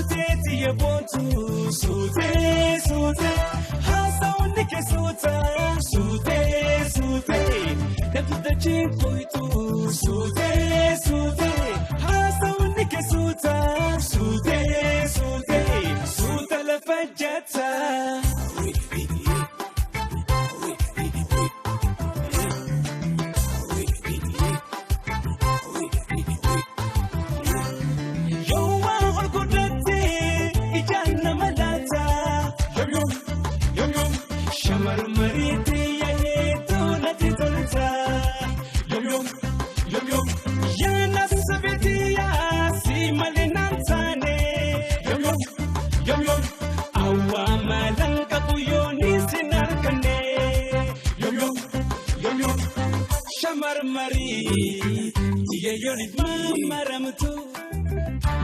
Suteti ya bontu, sute, hasa unike sute, Dakuta chimpuitu, sute, hasa unike sute la fajata.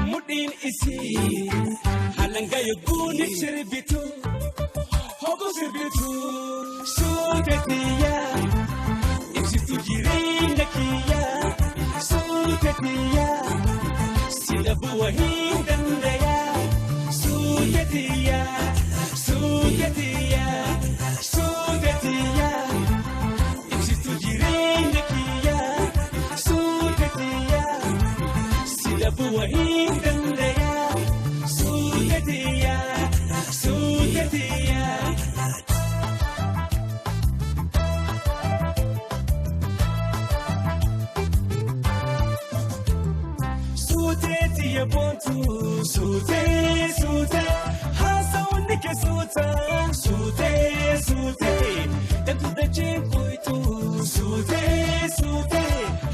Mudin isi halanga yuguni sirbitu hogo sirbitu sutetiya eksitu jirinda kiya sutetiya silabu wahindandaya sutetiya eksitu jirinda kiya sutetiya silabu wahindandaya sutetiya Sutetiya bontu, sute, hasa unike sute, Dakuta chimpuitu, sute,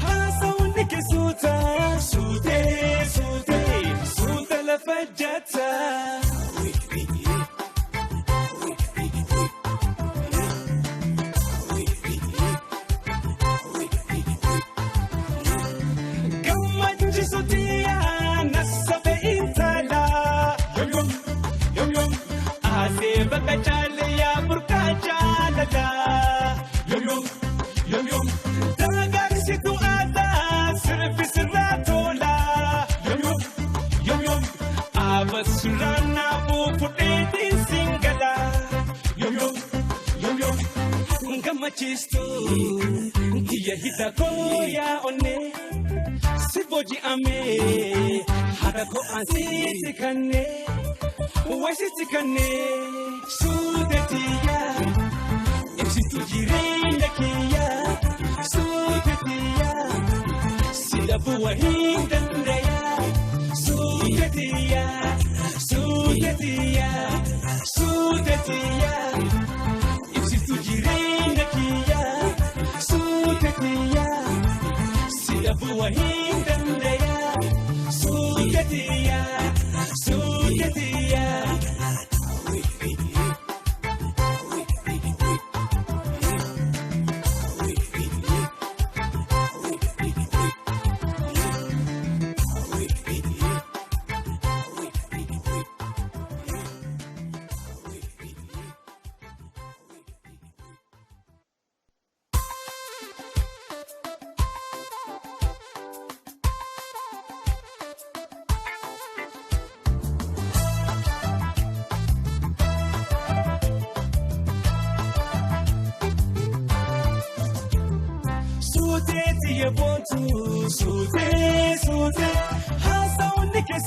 hasa unike sute la fajata. Chisto, kia hita ko ya one, siboji ame, hata ko ansiti kane, waisiti kane, sutetiya, eksitu jirinda kiya, sutetiya, silabu wahindandaya, sutetiya, eksitu jirinda kiya, sutetiya, silabu wahindandaya, sutetiya. Suteti ya bontu, sute, hasa unike